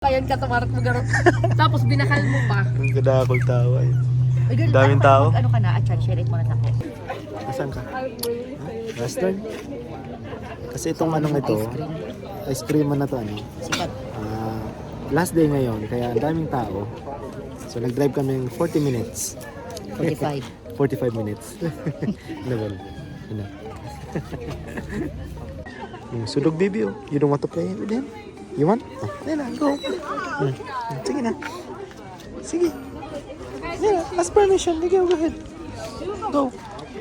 Kayan ka tumarot mo garo. Tapos binakal mo pa. Ang kadakol tawa eh. Ay, girl, Daming tao. Ano ka na? At share it mo na sa akin. Nasaan ka? Western? Kasi itong anong ito, ice cream na to ano. Sikat. Last day ngayon, kaya ang daming tao. So nag-drive kami 40 minutes. 45. 45 minutes. Level. Ano? Sudog baby oh. You don't want to play with him? You want? Oh, na, go. Sige na. Sige. Yeah, ask permission. Go ahead. Go.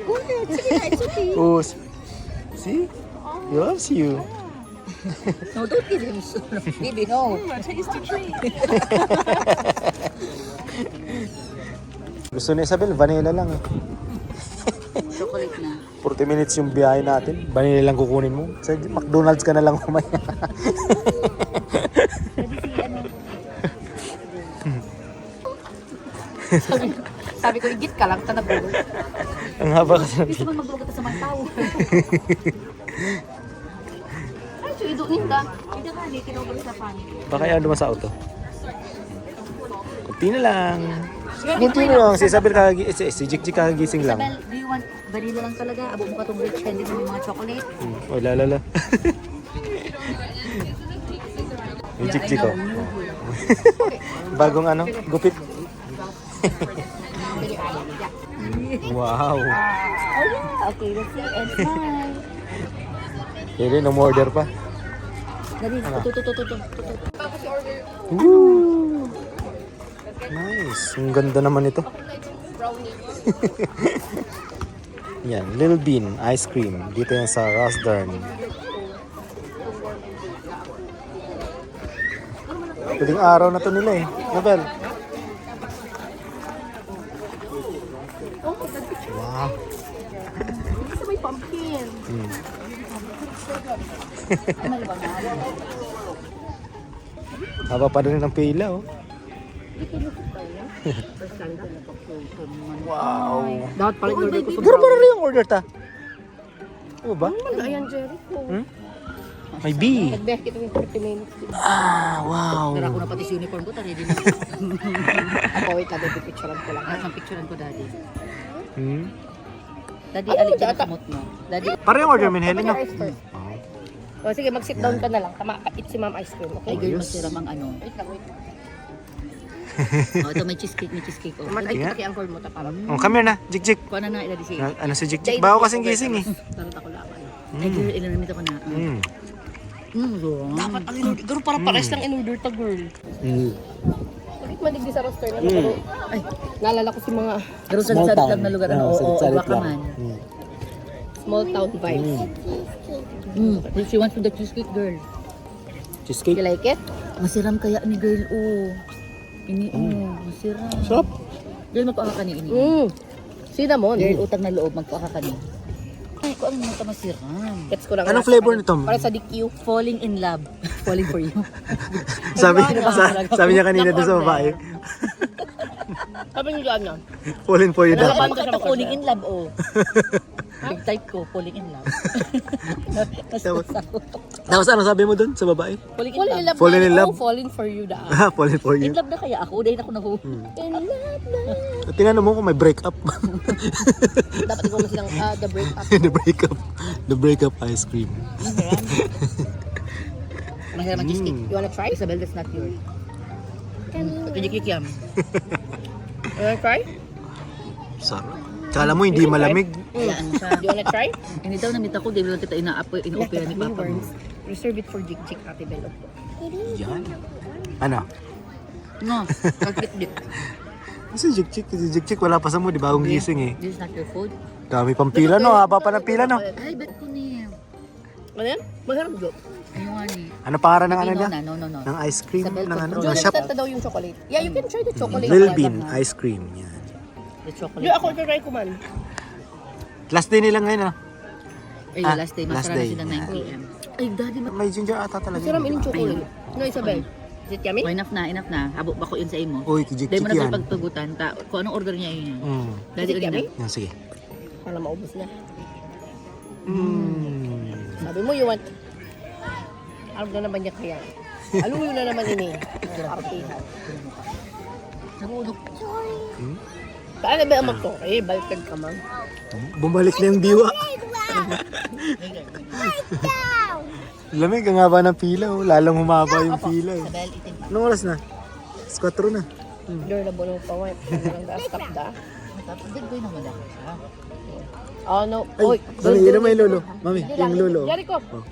Go ahead. Sige na, it's okay. Oh, see? He loves you. No, don't give him so. Baby, no. Taste the treat. Gusto ni Isabel, vanilla lang eh. Chocolate na. 40 minutes yung biyahe natin. Vanilla lang kukunin mo. Sa McDonald's ka na lang kumaya. Sabi ko, igit ka lang, tanabog. Ang haba kasi Gusto mo maglugat sa mga tao. Ay, so idunin ka. Hindi ka, hindi kinobro sa pan. Baka yan naman sa auto. Kunti na lang. Kunti na lang. Si Isabel si Jik kakagising lang. Isabel, do you want vanilla lang talaga? Abo mo ka itong rich candy ng mga chocolate? Oh, lalala. Yung Jik oh. Bagong ano, gupit. Wow. Oh yeah, okay, let's see and smile. Pwede, no-order pa. Dali, tutututututu. Woo! Nice. Ang ganda naman ito. Yan, Little Bean ice cream. Dito yan sa Rosdern. Pwedeng araw na to nila eh. Nabel. Wow. Kasi may pumpkin. Haba pa rin ng pila oh. Wow. Dapat pala in-order ko sa Garo ba rin yung order ta? Oo ba? Ayan, Jericho. May B. Nagbeh kita yung 40 minutes. Ah, wow. Tara ko na pati sa uniform ko, ready na. Ako, wait lang, picturean ko lang. Lahat ng picturean ko, daddy. Daddy, Ano alik ba ka data? kamot mo. Daddy, Para yung order min Helen no? Ice first. O sige, mag-sit down ka na lang. Eat si ma'am ice cream, okay? ay girl, yes. masiram ang ano. Wait lang, wait lang. Oh, ito may cheesecake, Oh. Ay, Nga. paki-angkol mo ta para. Oh, come here na, Jik. Kuha na daddy siya. Ano si Jik? Bago kasing gising eh. Tarot ako lang. Ay girl, ilanamit ako na. Dapat ang in-order. Girl, para pares lang in-order ta, girl. Ulit madigdi sa roster na pero ay, naalala ko si mga Pero sa salit lang na lugar, ano, oo, baka man. small town vibes. She wants to the cheesecake, girl. Cheesecake. You like it? Masiram kaya ni girl, oh. Ini, masiram. Sarap. Girl, magpaka ka ni ini. Cinnamon. Girl, utang na loob, magpaka ka ni. Ay, ko ang mga masiram. Gets ko lang. Anong flavor nito? Para sa DQ. Falling in love. Falling for you. sabi niya kanina doon sa babae. Sabi niyo dyan na. Falling for you Ano daw. ba? Bakit ito falling in love, oh? Big type ko, falling in love. Tapos ano sabi mo doon sa babae? Falling in Fall in love. love. Falling in love? Oh, falling for you da. Falling for you. In love na kaya ako, dahil ako naku. In love na. Tingnan mo kung may break up. Dapat ikaw mas lang the break up. The breakup ice cream. Masarap ang cheesecake. You wanna try? Isabel, that's not yours. Kajik-yam. You wanna try? Sarap. Kala mo hindi malamig. Kayaan mo siya. You wanna try? Hindi daw namita ko, di ba lang kita ina-opera ni Papa mo. Reserve it for Jik Jik Ate Belo. Yan. Ano? No, pag-dip-dip. Si Jik wala pa sa mo, di ba? Bagong gising eh. This is not your food. Dami pang pila no, haba pa ng pila no. Ay, bet ko niya. Ano yan? Masarap jo. Ayun nga ni. Ano pangalan ng ano No, niya? no. Ng ice cream, Isabel, ng ano, Jo, ng shop. nagtata daw yung chocolate. Yeah, you can try the chocolate. Little Bean ice cream. Yan. The chocolate. Jo, ako try ko man. Last day nila ngayon ano. Ay, last day. last Masarap day, sila 9 yeah. p.m. Ay, daddy, May ginger ata talaga. Masarap yun, yung di ba? chocolate. No, Isabel. Is it yummy? Oh, enough na. Abo ba ko yun sa imo? Uy, Jik Dahil mo na yan. pagtugutan. Kung anong order niya yun. Daddy, Is it yummy? ulit Yan, sige. Para maubos na. Mm. Sabi mo, you want... Alam na naman niya kaya. Aluyo na naman ini. Artihan. Nagulog. Paano ba ang magto? Baliktad ka man. Bumalik na yung diwa. Lamig ang haba ng pila, oh. Lalong humaba yung pila eh. Sabel, itin pa. Anong oras na? 4 na. Girl na bulong pa wipe. Ano lang stop da? Tapos dagdoy naman ako siya. Oh no. Ay, mami, yun naman yung lolo. Mami, Hindi yung lang. lolo. Yari ko. Oh.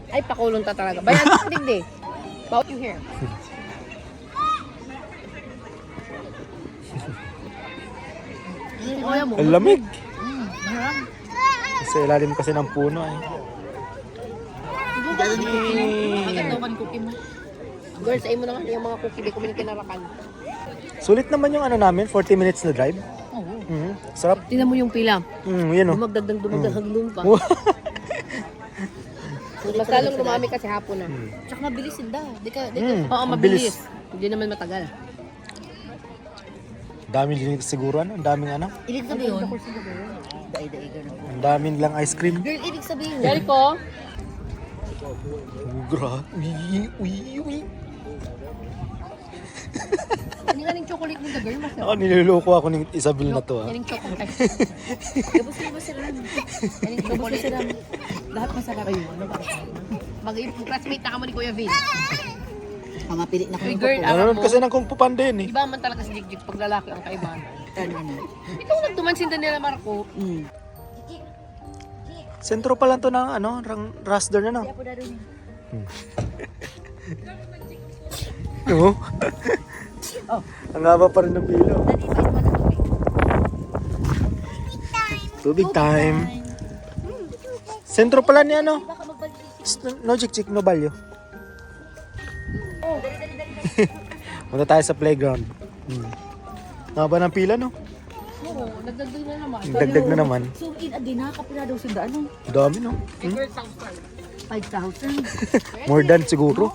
Ay, pakulong ta talaga. Bayan, digdi. About you here. Kuya mo. Ang lamig. Marang. Sa ilalim kasi ng puno eh. Dahil ni cookie mo. Maganda man cookie mo. Girl, sa imo na nga yung mga cookie. Di ko kinarakan. Sulit naman yung ano namin, 40 minutes na drive. Oo. Sarap. Tingnan mo yung pila. Yun oh. Dumagdag hanggang pa. Mas lalong lumami kasi hapon na. Tsaka mabilis sinda. Di ka. Oo, mabilis. Hindi naman matagal. Dami din siguro ano, ang daming ano. Ibig sabihin, daay-daay ganun. Ang daming lang ice cream. Girl, ibig sabihin, Yari ko. Grabe. Uy. Ano nga yung chocolate mo na girl? Masarap. Ako niloloko ako ng Isabel na to ah. Yan yung chocolate. gabos na ba sila? Yan yung chocolate. Lahat masarap. Mag-classmate na ka mo ni Kuya Vin. Mapili na ko Uy, ng girl, kuko. Ano kasi ng Kung Fu Panda yun eh. Iba man talaga si Jigjig pag lalaki ang kaibahan. Ano. Ito nagtumansin din nila Marco. Sentro pa lang to ng ano, Rasder na no. Kaya po na rin. Oo. Ang haba pa rin ng pila. oh. Dati pa ito na tubig. Tubig time. Sentro pala ni ano. Baka magbalik. No Jik no Balyo. Punta tayo sa playground. Ang haba ng pila no. Oo, nagdagdag na naman. Dagdag na naman. So, nakapila daw sila ano? Dami no. Girl, Southstar. 5,000. More than siguro.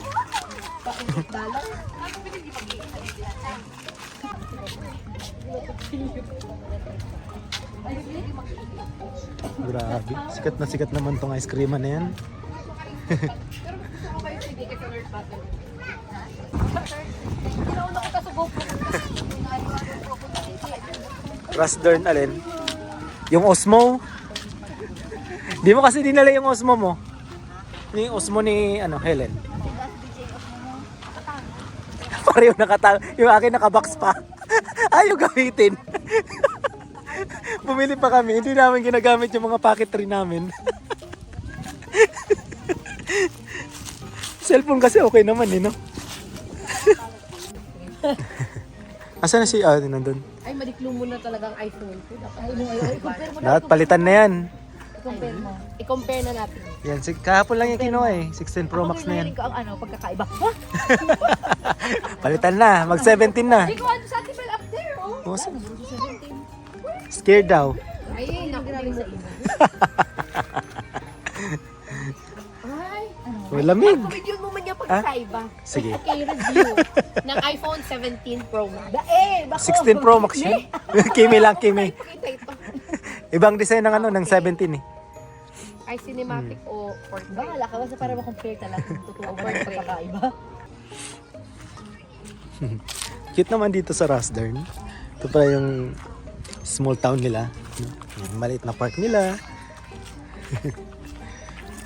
Grabe. Sikat naman tong ice cream na yan. Rasdern alin? Yung Osmo. Di mo kasi dinala yung Osmo mo. Yung Osmo ni ano, Helen. Pareho nakatang, yung akin nakabox pa. Ayaw gamitin. Bumili pa kami, hindi namin ginagamit yung mga packetry namin. Cellphone kasi okay naman eh, no? Asa na si nandun? Ay, madiklo mo na talagang iPhone ko. Compare mo na. Lahat palitan na yan. Compare mo. I-compare na natin. Yan, kahapon lang yung kinuha eh. 16 Pro Max na yan. Ko ang ano, pagkakaiba. Palitan na, mag 17 na. Hindi ko ano sa atin up there, oh. Oh, scared daw. Ay, nakuling sa imo. Ay, Malamig. video mo man niya pagkaiba. Sige. Okay, review ng iPhone 17 Pro Max. 16 Pro Max yun. Kimi lang, Kimi. Pakita ito. Ibang design ng ano, ng 17 eh. Ay, cinematic o portrait. Bahala ka kasi para ma-compare talaga. Totoo ba yung pagkakaiba? Cute naman dito sa Rasdern. Ito pala yung small town nila. Yung maliit na park nila.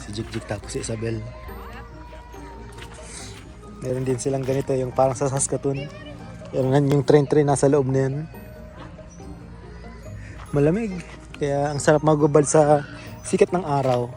Si Jigjig tapos si Isabel. Meron din silang ganito yung parang sa Saskatoon. Yung train nasa loob na yan. Malamig. Kaya ang sarap magubad sa sikat ng araw.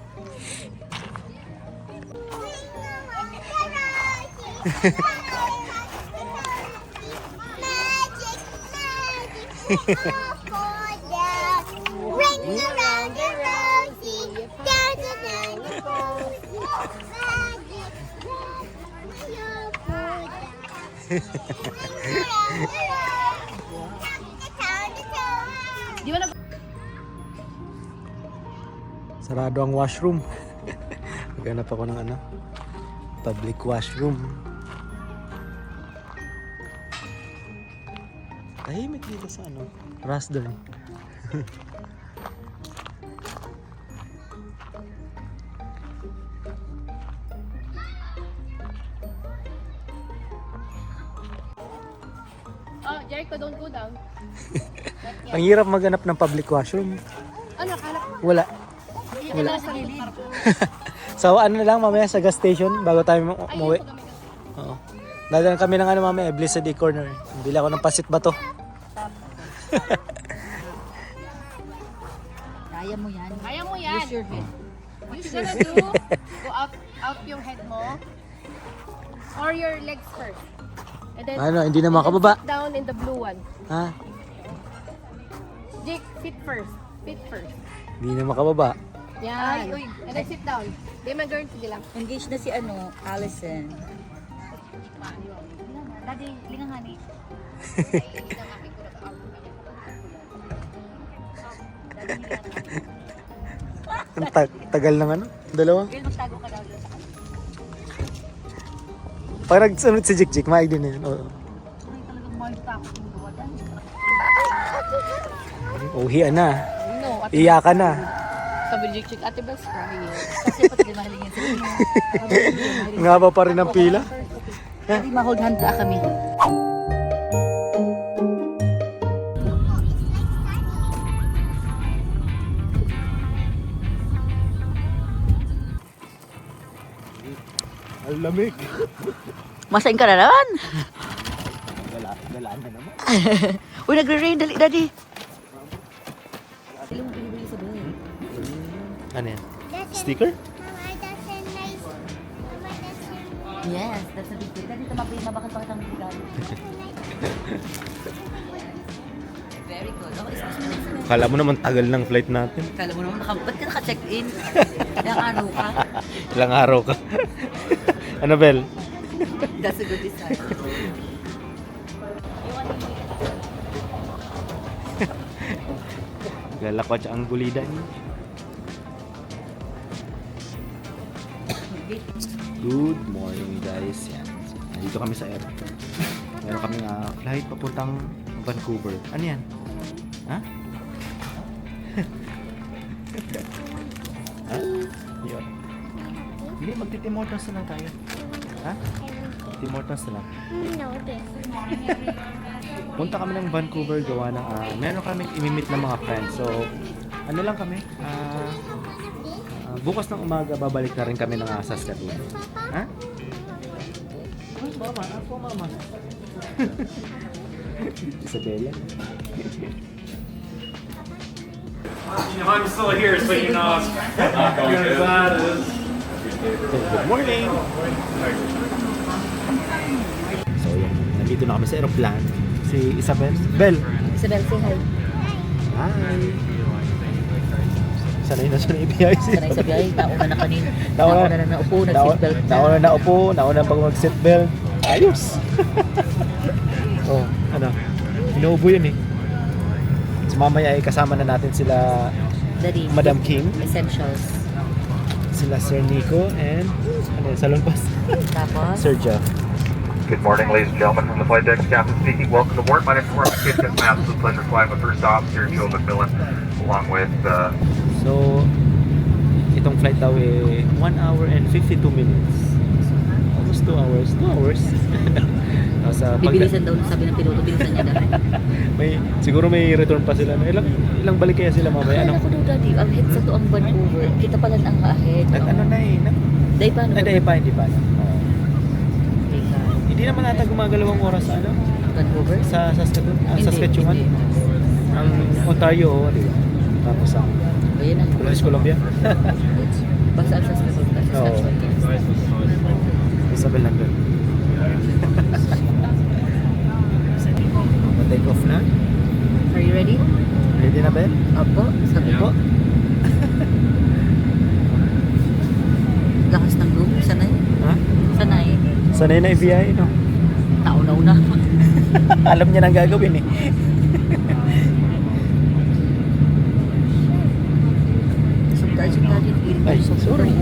Ring around the rosy, dance around the rosy, magic, Di ba na Sarado ang washroom. Maghanap ako ng ano, public washroom. Tahimik dito sa ano, Rasdern. Oh, Jericho, don't go down. Ang hirap maghanap ng public washroom. Ano, kalap? Wala. Wala. Sa gilid. So ano na lang mamaya sa gas station bago tayo umuwi. Ayun po kami. Oo. Dadaan kami ng ano mamaya, Blizzard Day Corner. Bili ako ng pasit bato. Kaya mo yan. Kaya mo yan. Use your head. What you gonna do, go out yung head mo. Or your legs first. And then, Ano, hindi na makababa. sit down in the blue one. Ha? Jake, sit first. Sit first. Hindi na makababa. Yan. And then sit down. Di man girl, sige lang. Engage na si Allison. Daddy, lingang honey. Ang tagal ng ano? Dalawa? Will, magtago ka daw doon sa kanila. Pag nagsunod si Jik, maig din na yun. Oo. Ay, talagang mahal takot yung gawadan. Uhian na. No, ate Iyakan na. sabi Jake, Jake, ate Bel's crying. Kasi pati din mahalingin sa inyo. Nga ba pa rin ang pila? Daddy, ma-hold hand na kami. Ang lamig. Masain ka na naman. Galaan na naman. Uy, nagre-rain. Dali, Daddy. Sila mo pinibili sa bahay. Ano yan? Sticker? Mama, that's a nice. Mama, that's a nice. Yes, that's a big deal. Daddy, tumapin na bakit pakitang regalo. Very good. Okay, excuse me. Kala mo naman tagal ng flight natin. Kala mo naman, ba't ka naka-check-in? Ilang araw ka? Ilang araw ka. Ano, Bel? That's a good design. Lalakwat siya ang gulidan. Good morning guys. Yan. Nandito kami sa airport. Meron kami flight papuntang Vancouver. Ano yan? Ha? Ha? Yun. Hindi, magti-Tim Hortons na lang tayo. Ha? Tim Hortons na lang. No, this. Punta kami ng Vancouver gawa ng meron kami imimit ng mga friends. So, ano lang kami? Bukas ng umaga babalik na rin kami ng Saskatoon. Ha? Ay, mama, ako mama. Isabella. I'm still here, so you know. Good morning! So, yan. Nandito na kami sa aeroplano. Si Isabel. Bel! Isabel, say hi. Hi! Sanay na siya na ibiyay si Sanay sa biyahe, nauna na kanina. Nauna Nauna na naupo, nag-seatbelt na. Nauna na upo, nauna pag mag-seatbelt. Ayos! Oh, ano? Inuubo yun eh. So, mamaya ay kasama na natin sila Daddy, Madam Kim, essentials. sila Sir Nico, and ano yun, Salon Pass. Tapos, Sir Jeff. Good morning, ladies and gentlemen, from the flight deck, captain speaking. Welcome to board. My name is Mark Kitchen. It's an absolute pleasure flying with first officer Joe McMillan, along with So, itong flight daw eh 1 hour and 52 minutes. Almost 2 hours. 2 hours. Sa bibilisan daw, sabi ng piloto, bilisan niya daw. siguro may return pa sila. Ilang balik kaya sila mamaya? Akala ko daw, Daddy, ang head sa to ang Vancouver. Kita pala ang ahead. Ano na eh. Dahil paano? Hindi pa. Hindi naman ata gumagalawang oras sa ano? Vancouver? Sa Saskatoon, Hindi, Saskatchewan. hindi. Ang Ontario, di ba? Tapos ang Ayan na. British Columbia. Basta ang Saskatchewan. Saskatchewan. Isabel nandun. Take off na. Are you ready? Ready na, Ben? Opo. Sabi po. Lakas ng group. Sanay. Ha? Sanay. Sanay na i-VI, no? Nauna-una. Alam niya nang gagawin eh. Sugdad yung Ay, sorry.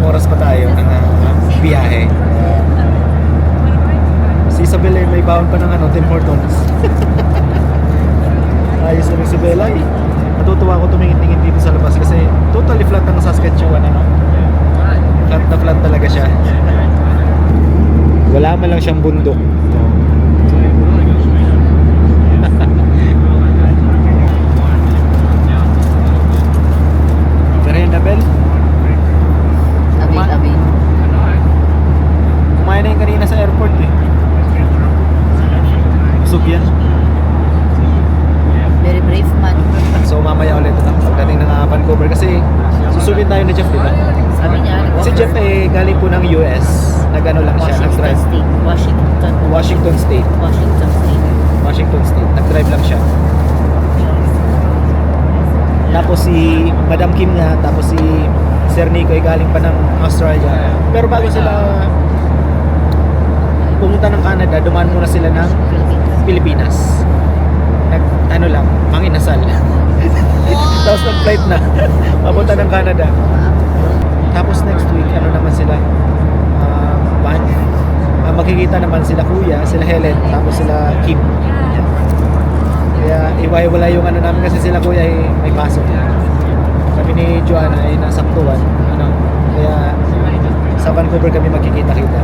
oras pa tayo ng biyahe. Si Isabel ay may baon pa ng Tim Hortons. Ayos na rin si Bella eh. Natutuwa ako tumingin-tingin dito sa labas kasi totally flat ang Saskatchewan, ano? Flat na flat talaga siya. Wala man lang siyang bundok. Merienda, Bel? Abi. Kumain na yung kanina sa airport eh. Busog yan. Very brave man. So mamaya ulit pagdating ng Vancouver kasi susunod tayo ni Jeff, di ba? Sabi niya, Si Jeff eh galing po ng US. Nag-ano lang siya, Washington nag-drive. State. Washington State. Washington State. Nag-drive lang siya. Tapos si Madam Kim niya, tapos si Sir Nico ay galing pa ng Australia. Pero bago sila pumunta ng Canada, dumaan muna sila ng Pilipinas. Ano lang, manginasal. Tapos nag-flight na papunta ng Canada. Tapos next week, ano naman sila, magkikita naman sila Kuya, sila Helen, tapos sila Kim. Kaya iwa-iwala yung ano namin kasi sila Kuya ay may pasok. Kami ni Joanna ay nasaktuan. Kaya sa Vancouver kami magkikita-kita.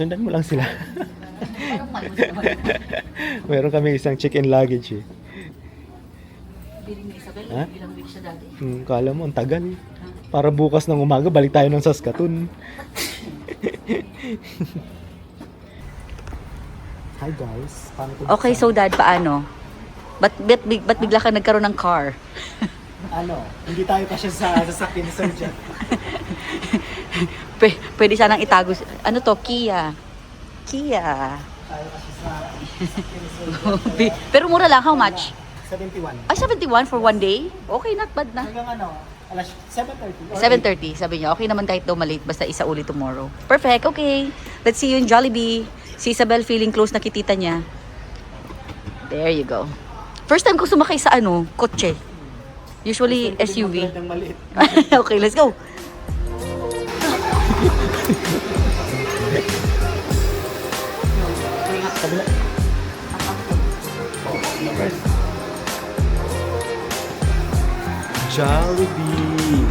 Sundan mo lang sila. Meron kami isang check-in luggage eh. Ha? Kala mo, ang tagal. Para bukas ng umaga, balik tayo ng Saskatoon. Hi guys. Okay, so Dad, paano? Ba't bigla ka nagkaroon ng car? Hindi tayo kasi sa sasakyan ni Sir Jeff. Pwede sanang itago. Ano to? Kia. Tayo kasi sa sasakyan ni Sir Jeff. Pero mura lang. How much? 71. Ay, 71 for one day? Okay, not bad na. Hanggang alas 7:30. 7:30, sabi niya. Okay naman kahit daw malate, basta isa uli tomorrow. Perfect, okay. Let's see you in Jollibee. Si Isabel feeling close na kitita niya. There you go. First time ko sumakay sa kotse. Usually SUV. Ng maliit. Okay, let's go. Jollibee.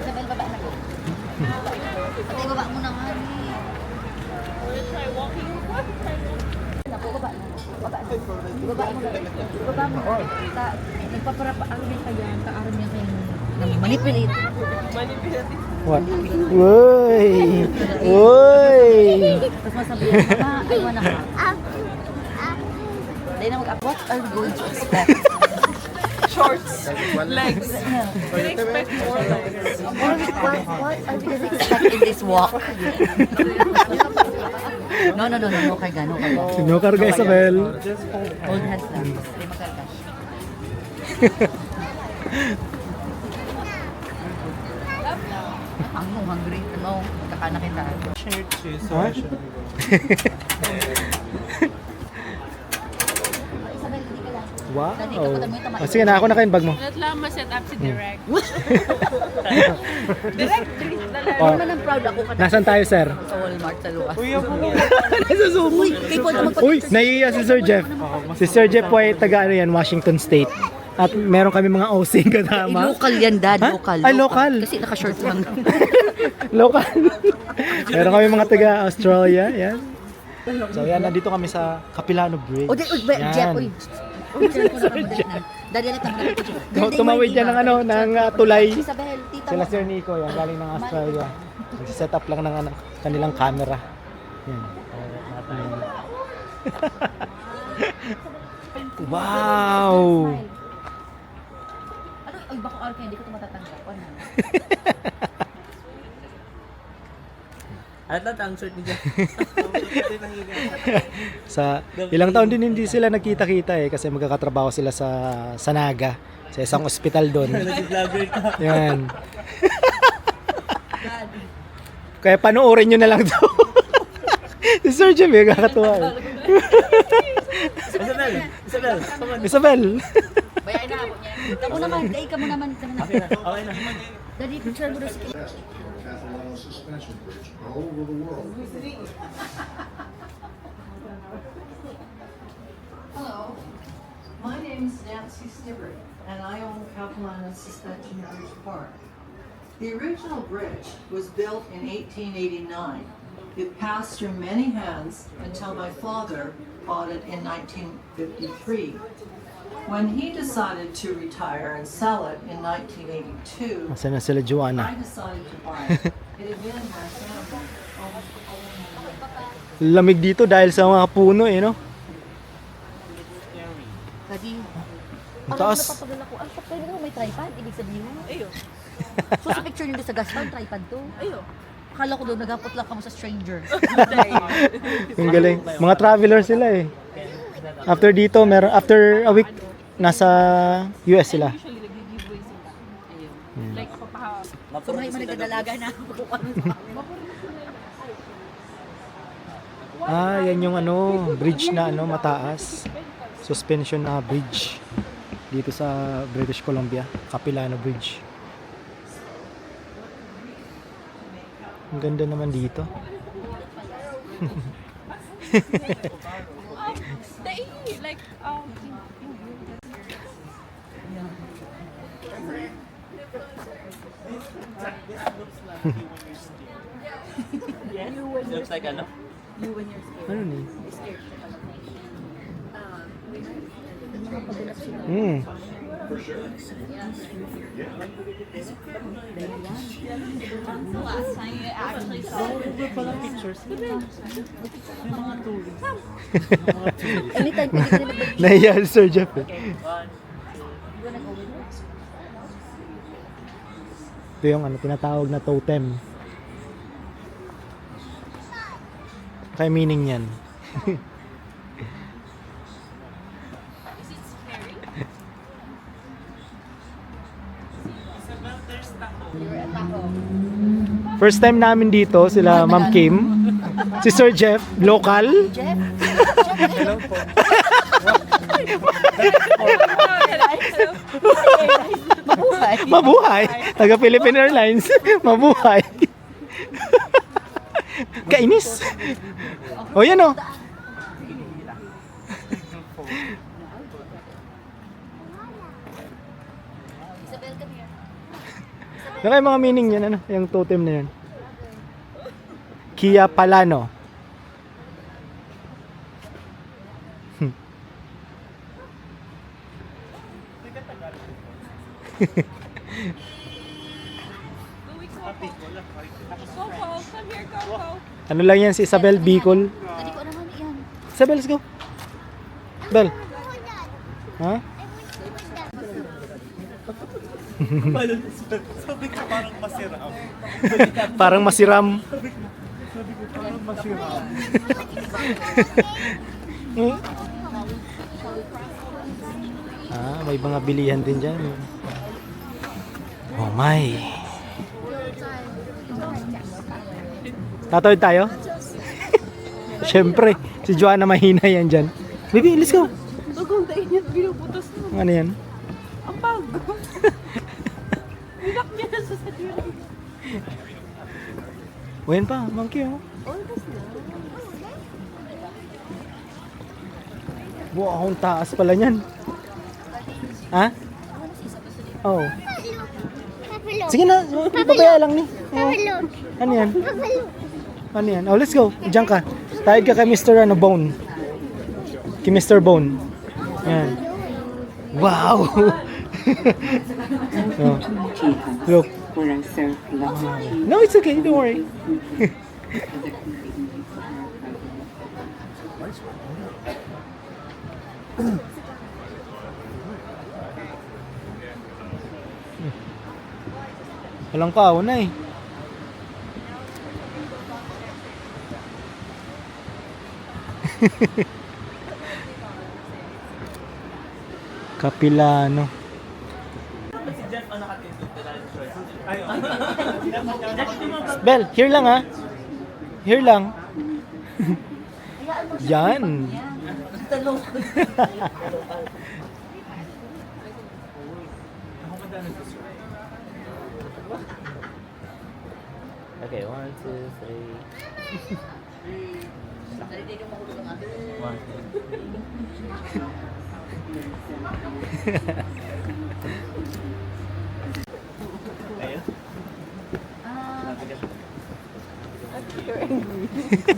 Isabel, baba na ko. Pati baba mo na nga ni. Baba na. Baba mo. Nagpaparapaan niya kaya, kaaram niya kaya manipulate. What? Woy! Woy! Tapos masabihan mo na, I wanna ka. Dahil na what are we going to expect? Shorts, legs. We expect more legs. What are we going to expect in this walk? No karga. No karga, Isabel. Hold hands lang. Hindi makarga. I'm hungry. Baka na kita. Ha? Wow. Oh, sige na, ako na kain bag mo. Let lang ma-set up si Direct. Oh, Naman ang proud ako ka nasaan tayo, sir? sa Walmart sa Luas. Nasa Zoom. Uy, naiiya si Sir Jeff. Si Sir Jeff po ay taga ano yan, Washington State. At meron kami mga OC kasama. Local yan, Dad. Ha? Local. Ay, local. Kasi naka-short lang. Local. Meron kami mga taga Australia, yan. So yan, nandito kami sa Capilano Bridge. O, Yan. Jeff, uy. Daddy, alit ang Tumawid yan ng ano, ng tulay. Isabel, tita Sila mo. Sir Nico, yan, galing ng Australia. Set up lang ng ano, kanilang camera. Yan. Wow! Ano? Ay, baka okay, hindi ko ito matatanggap. Ano? At ang shirt ni Jeff. Sa ilang taon din hindi sila nagkita-kita eh kasi magkakatrabaho sila sa Naga, sa isang ospital doon. Vlogger ka. Yan. Kaya panoorin nyo na lang to. Si Sir Jim eh, kakatuwa eh. Isabel, come on. Isabel. Bayain na ako niya. Kamu naman, day ka mo naman. Okay na. Daddy, picture mo doon si Capilano Suspension Bridge all over the world. Hello, my name is Nancy Stibbert, and I own Capilano Suspension Bridge Park. The original bridge was built in 1889. It passed through many hands until my father bought it in 1953. When he decided to retire and sell it in 1982, Nasaan na sila I Joanna? decided to buy it. It had been in my family. Lamig dito dahil sa mga puno eh, no? Daddy. Ang taas. Napapadala ko. Ang pwede mo may tripod, ibig sabihin. Ayo. So sa picture niyo doon sa gas tank, tripod to. Ayo. Akala ko doon, naghapot lang kamo sa stranger. Ang galing. Mga traveler sila eh. After dito, after a week, nasa US sila. Usually nag-giveaway sila. Ayun. Like, papaha. So may managdalaga na ako. Ah, yan yung ano, bridge na ano, mataas. Suspension na bridge. Dito sa British Columbia, Capilano Bridge. Ang ganda naman dito. Like, Looks like ano? Ano ni? Hmm. Anytime, pwede ka nila Nahiya si Sir Jeff eh. Ito yung ano, tinatawag na totem. Kaya meaning yan. First time namin dito, sila Ma'am Kim, si Sir Jeff, local. Jeff? Mabuhay. Mabuhay. Taga Philippine Airlines. Mabuhay. Kainis. O yan o. Yung kaya mga meaning yan, ano? Yung totem na yan. Kia Palano. Coco, come here, Coco. Ano lang yan si Isabel Bicol. Daddy ko naman yan. Isabel, let's go. Bel. Ha? Sabi ko parang masiram. Parang masiram. May mga bilihan din dyan. Oh my. Tatawid tayo? Siyempre, si Joanna mahina yan dyan. Baby, let's go. Bagong tayo niya, binuputos na. Ano yan? Ang bago. Binak niya na sa sarili. O yan pa, monkey oh. Wow, ang taas pala niyan. Ha? Oh. Papalo. Sige na, ibabaya lang ni. Oh. Papalo. Ano yan? Papalo. Ano yan? Oh, let's go. Diyan ka. Tawid ka kay Mr. Bone. Kay Mr. Bone. Yan. Wow! Oh. Look. No, it's okay. Don't worry. Walang kauna eh. Kapilano. Bel, here lang ha. Here lang. Yan. Okay, 1, 2, 3. 1, 2. Ayun.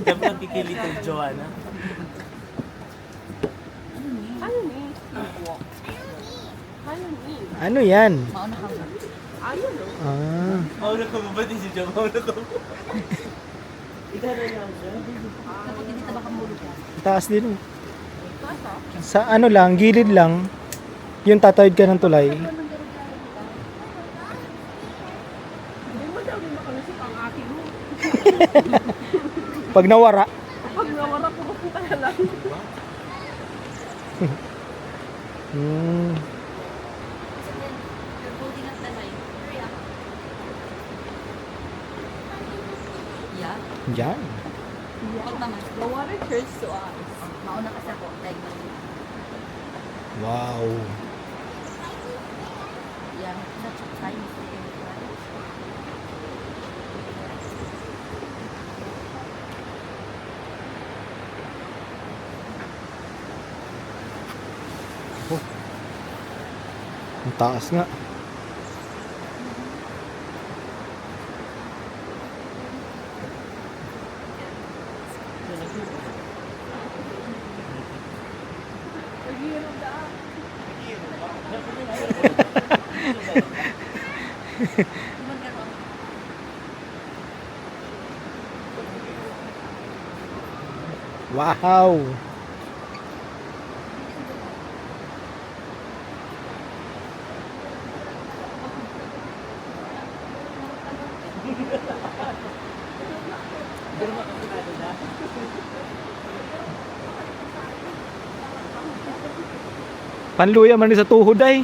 Diyan mo kikilit yung Joanna. Ano ni? Ano ni? Ano yan? Mauna ka ba? Ayun o. Ah. Mauna ko ba din si Jo? Mauna ko. Kapag hindi ka baka mahulog ka. Taas din oh. Sa ano lang, gilid lang. Yung tatawid ka ng tulay. Hindi mo daw rin makalusip ang aking mo. Pag nawara. Pag nawara ko kaya lang. Hmm. Yeah. Yan. Huwag naman. The water turns to us. Mauna kasi ako. Like, Wow. yeah. That's fine. Ang taas nga. Wow. Panluya man ni sa tuhod ay.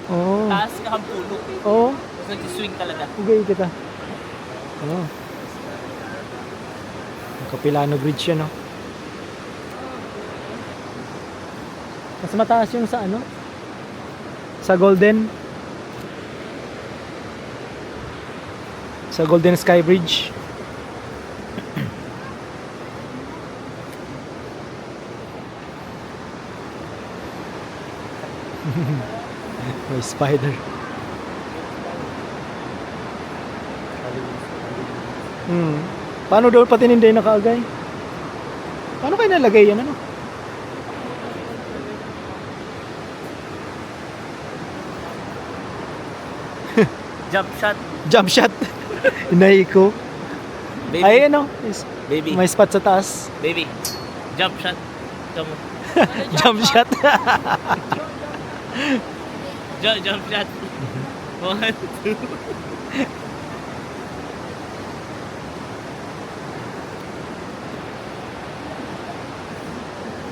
Oh. Taas ka ang pulo. Oh. Nag-swing talaga. Ugay kita. Oh. Ang Capilano Bridge yan, no? Mas mataas yung sa ano? Sa Golden. Sa Golden Sky Bridge. May spider. Paano daw pati hindi nakaagay? Paano kayo nalagay yan ano? Jump shot. Jump shot. Inay ko. Baby. Ay ano? Baby. May spot sa taas. Baby. Jump shot. Come on. Jump shot. Jump shot. 1, 2.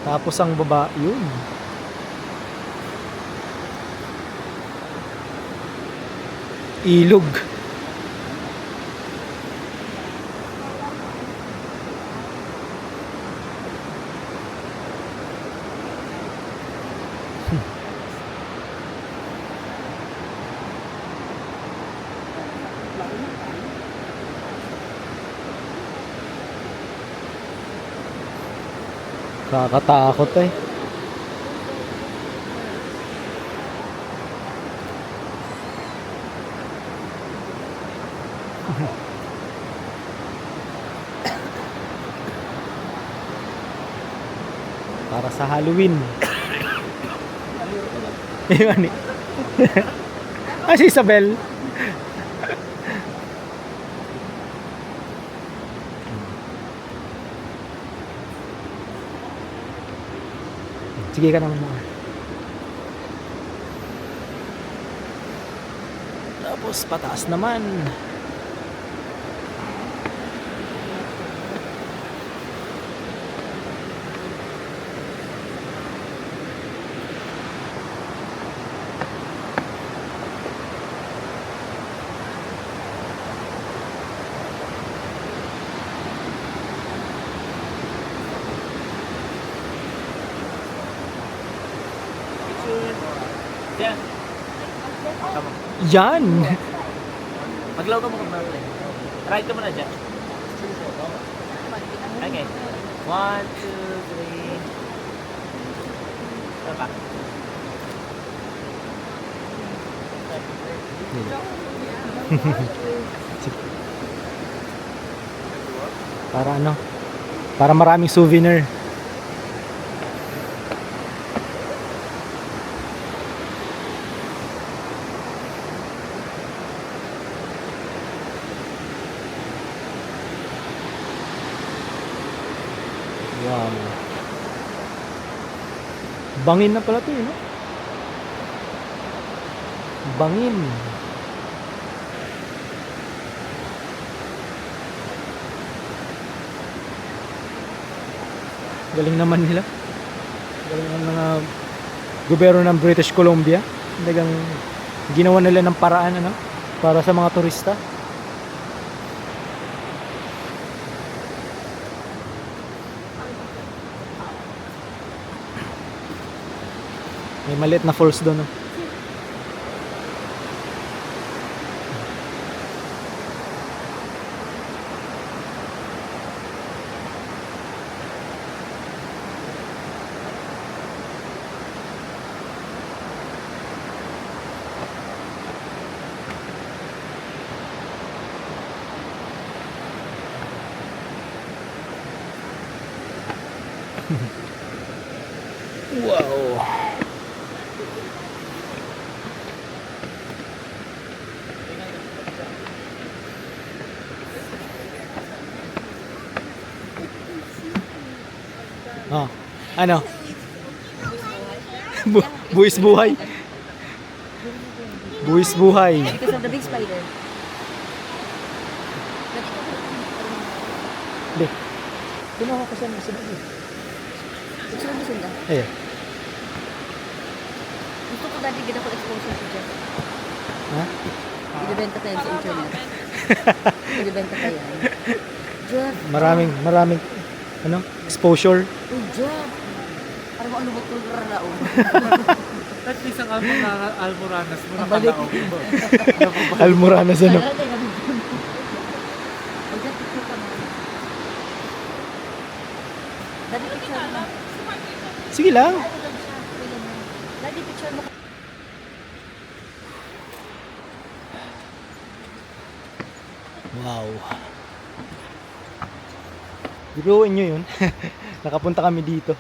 Tapos ang baba, yun. Ilog. Kakatakot eh. Para sa Halloween. Iwan eh. Ah, si Isabel. Sige ka naman mga. Tapos pataas naman. Diyan. Tama. Yan. Maglaw ka mo kung meron. Try ka muna dyan. Okay. 1, 2, 3. Ano pa? Para ano? Para maraming souvenir. Wow. Bangin na pala 'to, eh, no? Bangin. Galing naman nila. Galing ng mga gobyerno ng British Columbia. Talagang ginawa nila ng paraan ano para sa mga turista. May maliit na falls doon. No? Wow. Oh, ano? Buwis buhay. Buwis buhay. Because of the big spider. Hindi. Kinuha ko sa mga Gusto mo sunda? Ayan. Gusto ko dati gina ko exposure sa Jeff. Ha? Ibibenta tayo sa internet. Ibibenta tayo. Jeff. Maraming ano? Exposure. Oh, Jeff. Parang mo alubot ko rarao. At least ang almoranas mo Balik. Almoranas ano? Dati picture mo. Sige lang. Dati picture mo. Wow. Biruin nyo yun. Nakapunta kami dito.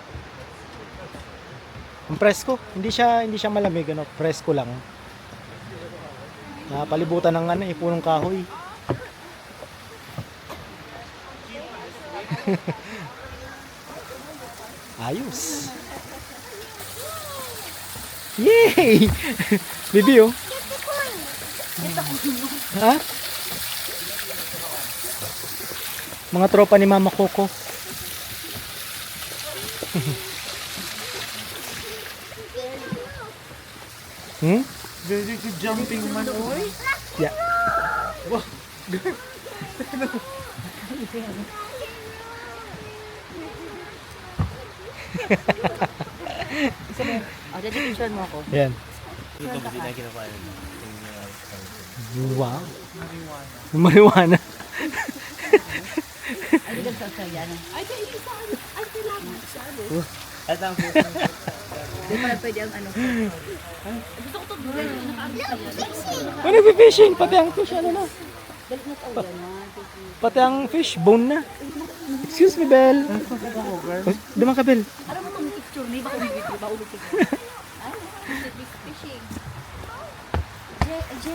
Ang presko, hindi siya malamig ano, presko lang. Napalibutan ng ano, punong kahoy. Ayos. Yay! Bibi oh. Ha? Mga tropa ni Mama Coco. Hmm? Very good jumping man. Yeah. Wow. Oh, dyan picture mo ako. Yan. Ito ba din na kinukuha yun? Wow. Marijuana. Ay, dyan sa Australiano. At ang Di pa pwede ang ano. Oh, nagpi-fishing. Pati ang fish, ano na. Pati ang fish, bone na. Excuse me, Belle. Duman ka, Belle. Alam mo itong picture, may baka video, ba ulit ko. Fishing.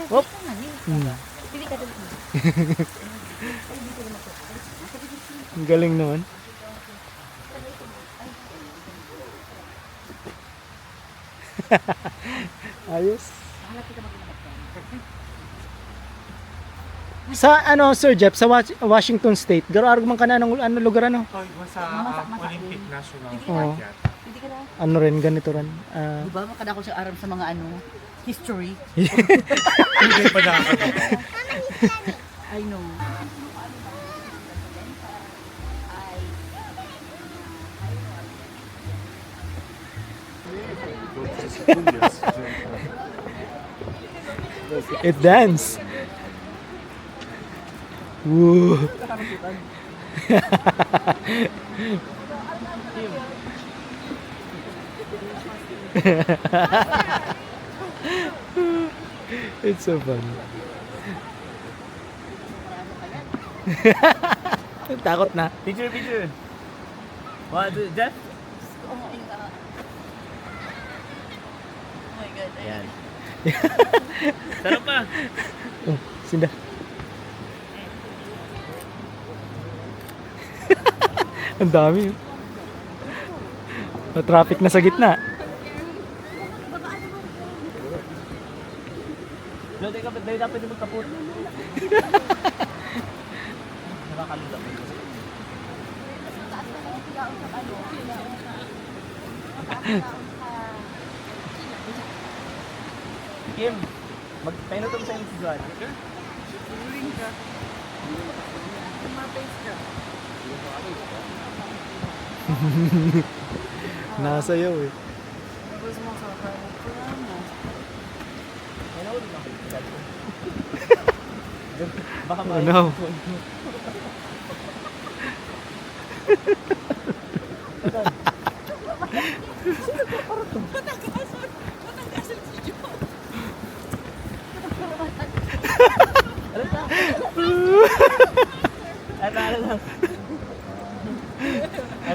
Hop. Pili ka dali. Ang galing naman. Ayos. Sa ano, Sir Jeff, sa Washington State, garo man ka na ng ano, lugar ano? Sa Olympic National Oo. Park yan. Hindi ka na. Ano rin, ganito rin. Di ba makada ko sa aram sa mga ano, history. Hindi pa nakakagawa. I know. It dance. Woo. It's so funny. Takot na. picture, picture. What, Jeff? Oh my God. Ayan. Sarap pa. Oh, Sinda. Ang dami. Traffic na sa gitna. Dahil dapat din magkapot. Nakakalula ko. Kim, magpainutong sa inyo si Juan. Nasa iyo eh. Baka Oh no. Ano lang.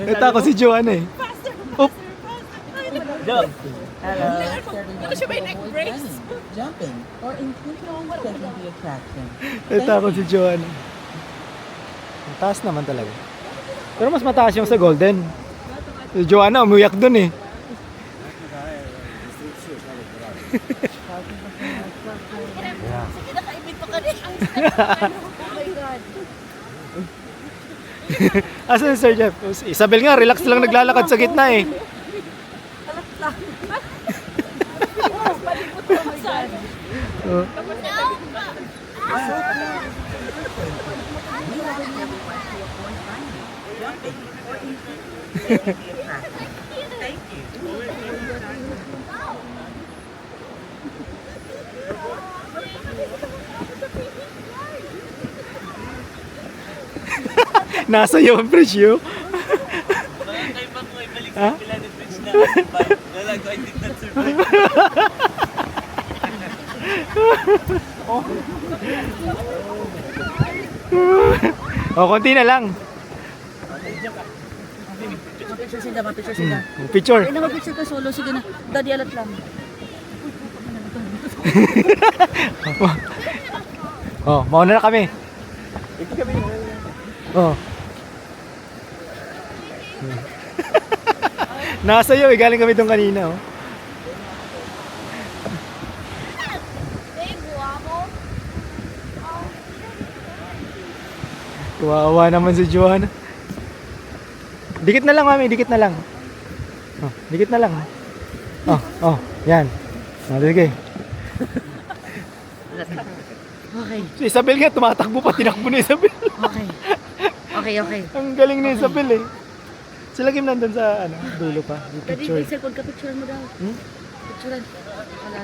Ito ako si Joanna eh. Oop. Jo. Hello. Jumping or taking the attraction. Ito ako si Joanna. Ang taas naman talaga. Pero mas mataas yung sa Golden. Si Joanna umiyak dun eh. Kinakaibig pa ka rin. Oh my God. Asan si Sir Jeff? Si Isabel nga, relax lang naglalakad sa gitna eh. Oh. Nasa iyo ang presyo. Kay Pang ko ibalik Ha? sa Planet Bridge na survive. Lalago, I did not survive. Konti na lang. Picture sila, picture sila. Picture. Ay, picture ka solo. Sige na. Daddy, alat lang. Oh, mauna na kami. Oh. Nasa iyo, galing kami doon kanina, oh. Kawawa naman si Joanna. Dikit na lang, mami, dikit na lang. Oh, dikit na lang. Oh, yan. Oh, sige. Okay. Si Isabel nga, tumatakbo pa, tinakbo na Isabel. Okay. Okay, okay. Ang galing ni Isabel eh. Sila Kim nandun sa dulo pa. Yung Daddy, picture. may cellphone ka, picture mo daw. Hmm? Picturean. Wala.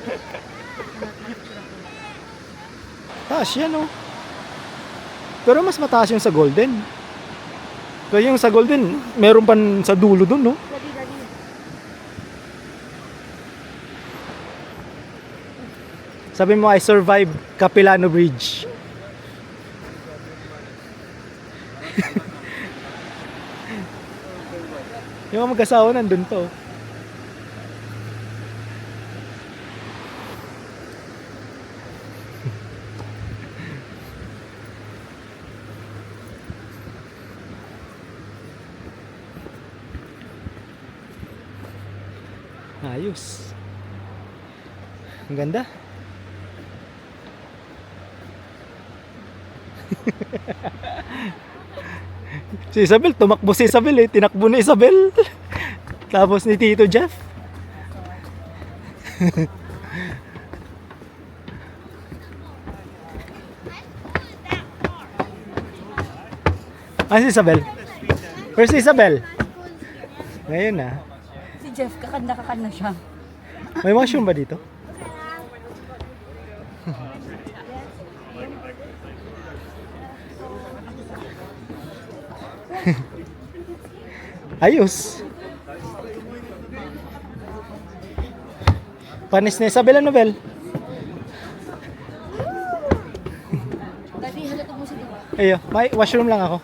Taas yan oh. Pero mas mataas yung sa Golden. Pero yung sa Golden, meron pa sa dulo dun no? Daddy, daddy. Sabi mo, I survived Capilano Bridge. Yung mga mag-asawa nandun pa oh. Ayos. Ang ganda. Si Isabel, tumakbo si Isabel eh. Tinakbo ni Isabel. Tapos ni Tito Jeff. Si Isabel? Where's si Isabel? Ngayon na. Si Jeff, kakanda siya. May washroom ba dito? Ayos. Panis na Isabel, ano Bel? Daddy, halata mo sa diba? Ayo, may washroom lang ako.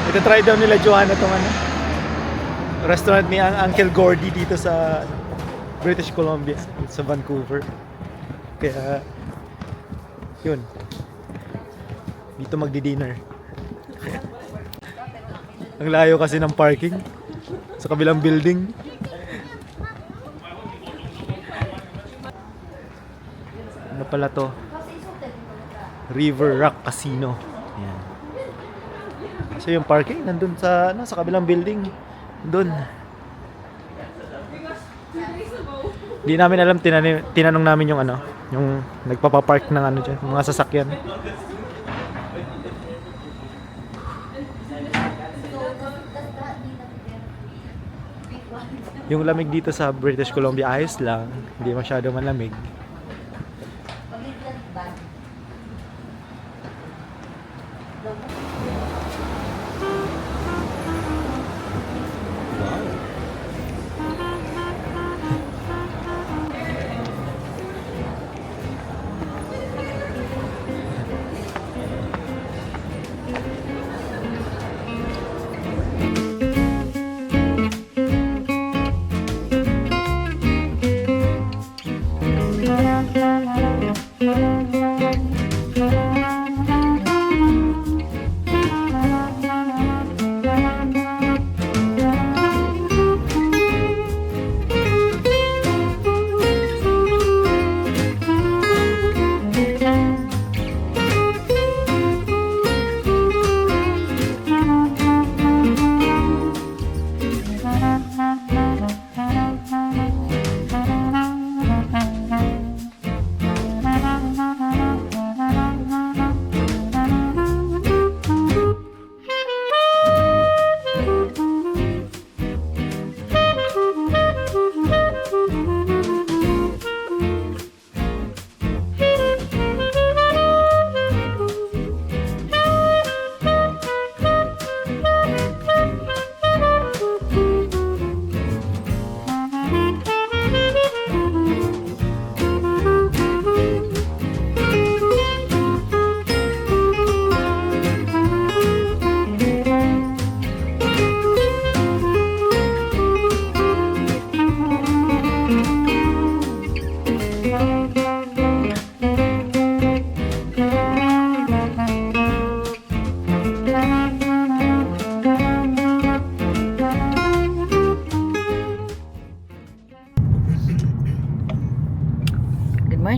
Ito try daw nila Joanna tong restaurant ni Uncle Gordy dito sa British Columbia, sa Vancouver. Kaya yun. Dito magdi-dinner. Ang layo kasi ng parking sa kabilang building. Ano pala to? River Rock Casino. Ayan. So yung parking nandun sa sa kabilang building. Doon. Hindi namin alam, tinanong namin yung yung nagpapapark ng diyan, mga sasakyan. Yung lamig dito sa British Columbia ayos lang, hindi masyado malamig.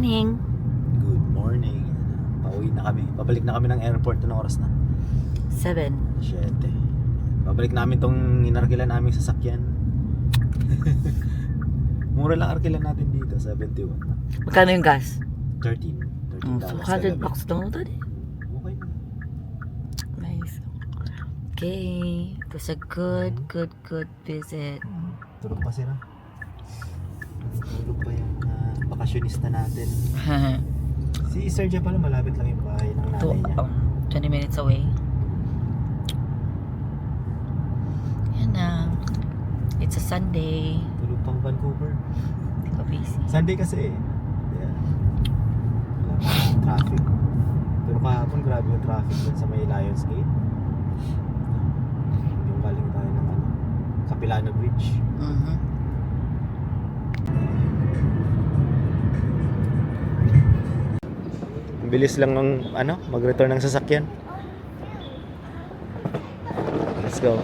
morning. Good morning. Pauwi na kami. Pabalik na kami ng airport. Anong oras na? 7. 7. Babalik namin tong inarkilan naming sasakyan. Mura lang arkilan natin dito, 71. Magkano yung gas? 13. So, $100 lang ito din. Okay na. Nice. Okay. It was a good visit. Tulog pa sila. Tulog pa yung bakasyonista natin. Si Sir Jeff pala malapit lang yung bahay ng nanay niya. 20 minutes away. Yan na. It's a Sunday. Tulog pang Vancouver. Hindi ka busy. Sunday kasi eh. Yeah. Traffic. Pero kahapon grabe yung traffic dun sa may Lions Gate. Yung galing tayo ng Capilano Bridge. Bilis lang ng mag-return ng sasakyan. Let's go.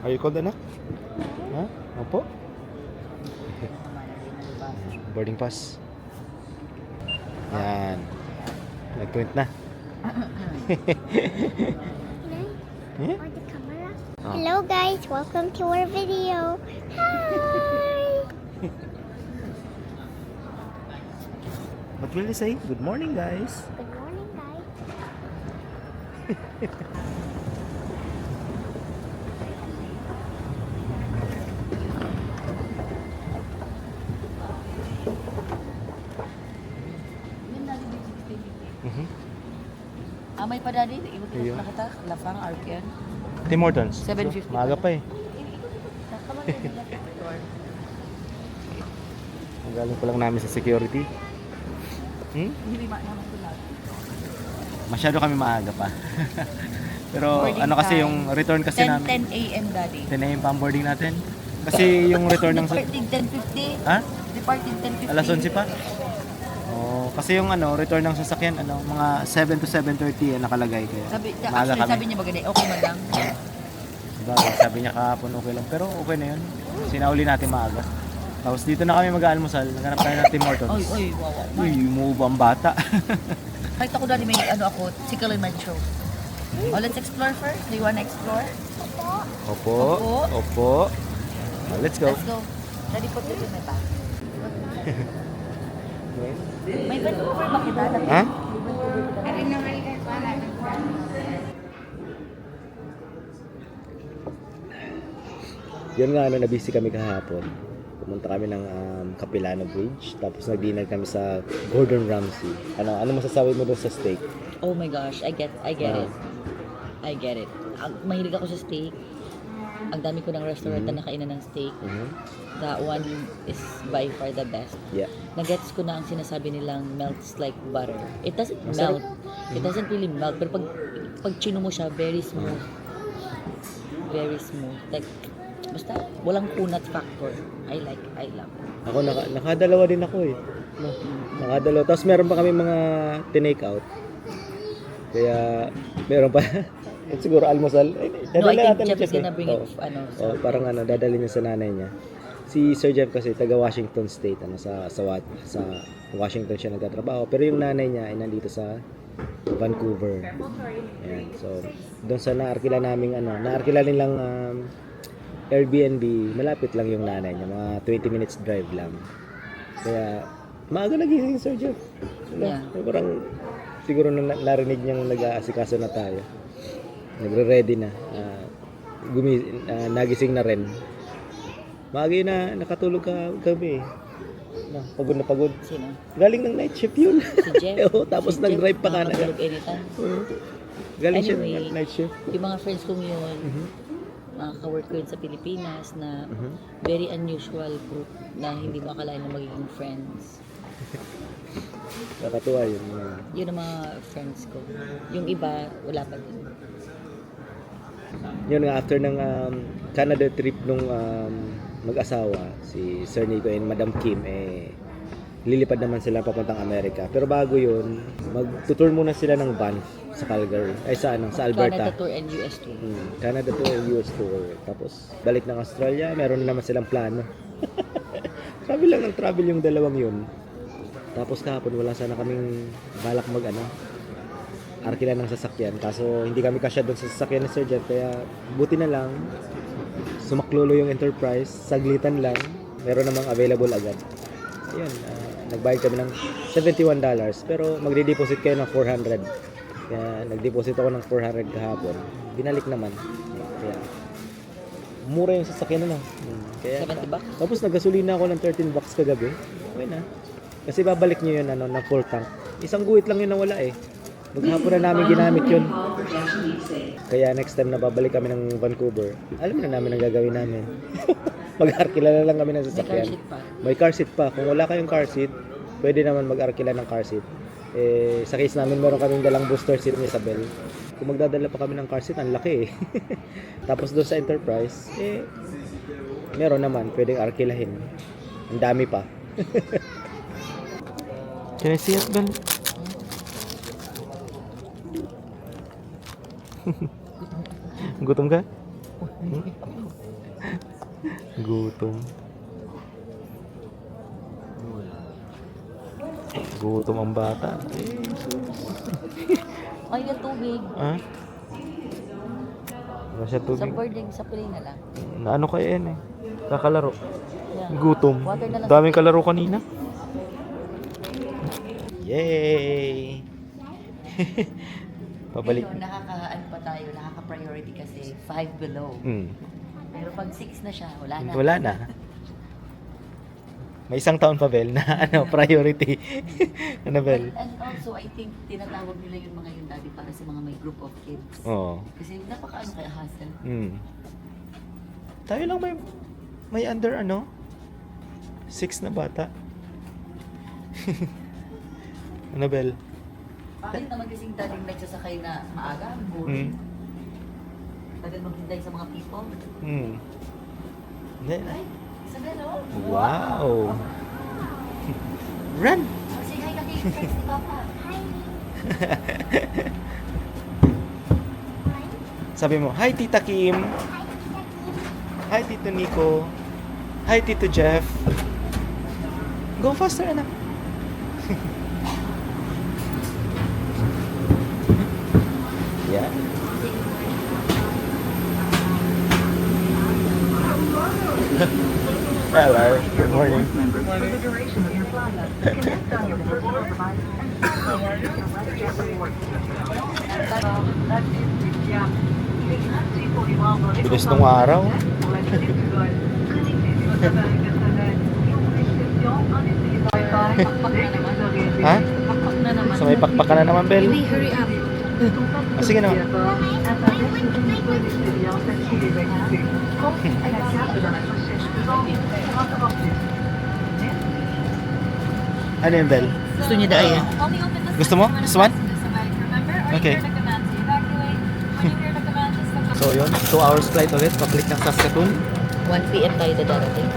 Are you cold, anak? Ha? Opo? Boarding pass. Yan. Nag-print na. Yeah? Or the camera. Oh. Hello guys, welcome to our video. Hi. What will you say? Good morning, guys. Good morning guys. May pa daddy. Ayun. Ibig na kita. Lafang, Arkian. Tim Hortons. 7:50 Maaga pa eh. Ang galing pa lang namin sa security. Masyado kami maaga pa. Pero Boarding ano kasi time. yung return kasi 10 namin. 10 a.m. daddy. 10 a.m. pa ang boarding natin. Kasi yung return ng... Departing 10:50. Ha? Departing 10:50. Alas 11 pa? Oh, kasi yung return ng sasakyan, mga 7 to 7:30 nakalagay kaya. Maaga kami. Sabi niya maganda, okay man lang. Diba, sabi niya kahapon okay lang. Pero okay na yun. Sinauli natin maaga. Tapos dito na kami mag-aalmusal. Naghanap tayo ng Tim Hortons. Wow. Uy, move ang bata. Kahit ako dati may Sickle in my throat. Oh, let's explore first. Do you wanna explore? Opo. Oh, let's go. Let's go. Daddy, put it in my bag. May Vancouver ba kita? Ha? Yun nga, nabisi kami kahapon. Pumunta kami ng Capilano Bridge. Tapos nag-dinner kami sa Gordon Ramsay. Ano masasabi mo doon sa steak? Oh my gosh, I get it. I get it. Mahilig ako sa steak. Ang dami ko ng restaurant na nakainan ng steak. That one is by far the best. Yeah. Nagets ko na ang sinasabi nilang melts like butter. It doesn't melt. It doesn't really melt. Pero pag chino mo siya, very smooth. Very smooth. Like, basta walang kunat factor. I love it. Ako, nakadalawa din ako eh. Nakadalawa. Tapos meron pa kami mga tinake out. Kaya, meron pa. Siguro almusal. No, I think Jeff is gonna bring it, parang dadalhin niya sa nanay niya. Si Sir Jeff kasi taga Washington State, sa Washington siya nagtatrabaho. Pero yung nanay niya ay nandito sa Vancouver. Ayan. So, doon sa naarkila nilang Airbnb, malapit lang yung nanay niya, mga 20 minutes drive lang. Kaya, maaga nagising Sir Jeff. Yeah. Parang, siguro narinig niyang nag-aasikaso na tayo. Nagre-ready na. Nagising na rin. Maaga yun na nakatulog kami. Pagod na pagod. Sino? Galing ng night shift yun. Si Jeff. Tapos nag-drive pa Canada. Nakatulog anytime. Galing siya Anyway, ng night shift. Yung mga friends kong yun, mga ka-work ko yun sa Pilipinas na very unusual group na hindi mo akalain na magiging friends. Nakatuwa yun. Yun ang mga friends ko. Yung iba, wala pa din. Yun nga, after ng Canada trip nung mag-asawa, si Sir Nico and Madam Kim, lilipad naman sila papuntang Amerika. Pero bago yun, mag-tour muna sila ng van sa Calgary, sa Alberta. Canada tour and US tour. Canada tour and US tour. Tapos, balik ng Australia, meron na naman silang plano. Travel lang ng travel yung dalawang yun. Tapos kahapon, wala sana kaming balak arkila ng sasakyan. Kaso, hindi kami kasya doon sa sasakyan ni Sir Jet. Kaya, buti na lang, sumaklolo yung Enterprise. Saglitan lang. Meron namang available agad. Ayun, nagbayad kami ng $71. Pero, magde-deposit kayo ng 400. Kaya, nag-deposit ako ng 400 kahapon. Binalik naman. Kaya, mura yung sasakyan na. Kaya, $70? tapos, nagasolina ako ng $13 kagabi. Okay na. Kasi babalik nyo yun na full tank. Isang guhit lang yun na wala Maghapon na namin ginamit yun. Kaya next time na babalik kami ng Vancouver, alam na namin ang gagawin namin. Mag-arkila na lang kami ng sasakyan. May car seat pa. Kung wala kayong car seat, pwede naman mag-arkila ng car seat. Sa case namin, meron kaming dalang booster seat ni Isabel. Kung magdadala pa kami ng car seat, ang laki Tapos doon sa Enterprise, meron naman, pwedeng arkilahin. Ang dami pa. Can I see it, Ben? Gutom ka? Gutom. Gutom ang bata. Ay, yung tubig. Ha? Wala siya Sa tubig. boarding, sa plane na lang. Naano kayo yan Kakalaro. Yeah. Gutom. Water na lang. Daming kalaro kanina. Yay! Pabalik. Ngayon, nakaka-priority kasi 5 below. Pero pag 6 na siya, wala na. Wala na. May isang taon pa, Bel, na priority. Bel? And also, I think, tinatawag nila yung mga yun dati para sa mga may group of kids. Oo. Kasi napaka-ano kaya hassle. Tayo lang may under 6 na bata. Bel? Bakit naman kasing daling nagsasakay na maaga? Boring. Tagal maghintay sa mga people. Then, Ay, Isabel, wow! Run! Say hi ka kay friends ni Papa. Sabi mo, hi Tita Kim. Hi Tito Nico. Hi Tito Jeff. Go faster, anak. Yeah. Hello. Good morning. Bilis nung araw. Ha? So may pakpakan na naman, Bel. Hurry up. Sige na. Ano yung Bel? Gusto niya dahil. Gusto mo? This one? Okay. So yun, 2 hours flight ulit, pabalik ng Saskatoon. 1 p.m. tayo darating.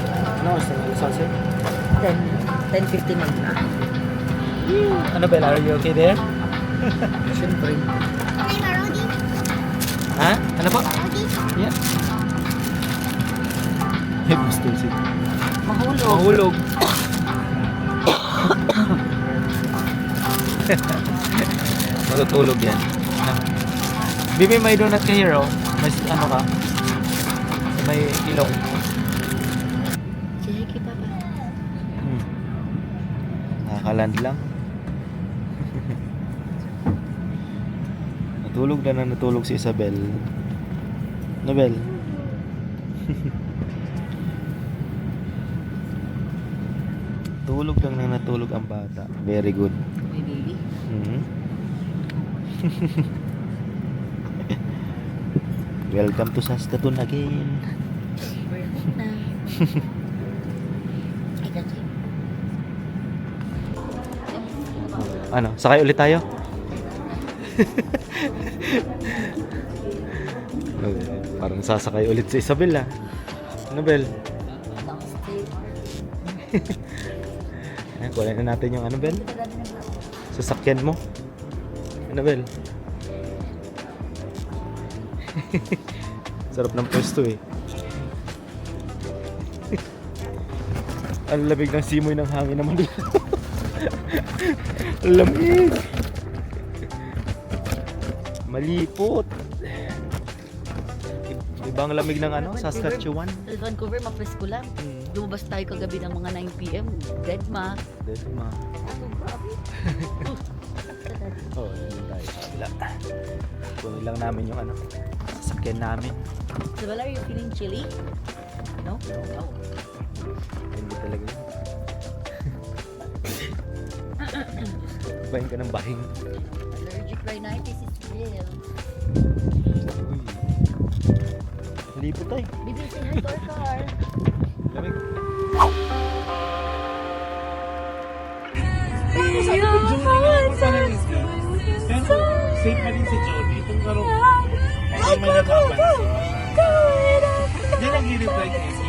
Ano oras na sunset? 10:59 na. Ano Bel, are you okay there? Siyempre. Hi, Marodi. Ha? Ano po? Marodi. Yeah. Hey, gusto si. Mahulog. Mahulog. Matutulog yan. Bibi, may donut ka here, oh. May ano ka? May ilong. Say hi kay Papa. Nakakaland lang. Natulog na natulog si Isabel. Nobel. Tulog lang na natulog ang bata. Very good. My baby. Welcome to Saskatoon again. Na. I got you. Ano, sakay ulit tayo? Okay. Parang sasakay ulit sa Isabel ah. Annabel. Ayan, kunin na natin yung Annabel. Sasakyan mo. Annabel. Sarap ng pwesto eh. Ang lamig ng simoy ng hangin naman dito. Lamig. Malipot. Ibang lamig ng ano, Saskatchewan. Sa Vancouver, mapresko lang. Lumabas tayo kagabi ng mga 9 p.m. Dead ma. Desma. Oh, hindi tayo sa kabila. Kunin lang namin yung ano, sasakyan namin. Isabel, are you feeling chilly? No? No. Hindi talaga yun. Bahin ka ng bahing. Allergic rhinitis is real. Uy. Lipot tayo. Bibi, say hi to our car. Lamig. Pero safe pa rin si Jody. Itong karong hindi may napapansin. Yan ang i-reply niya.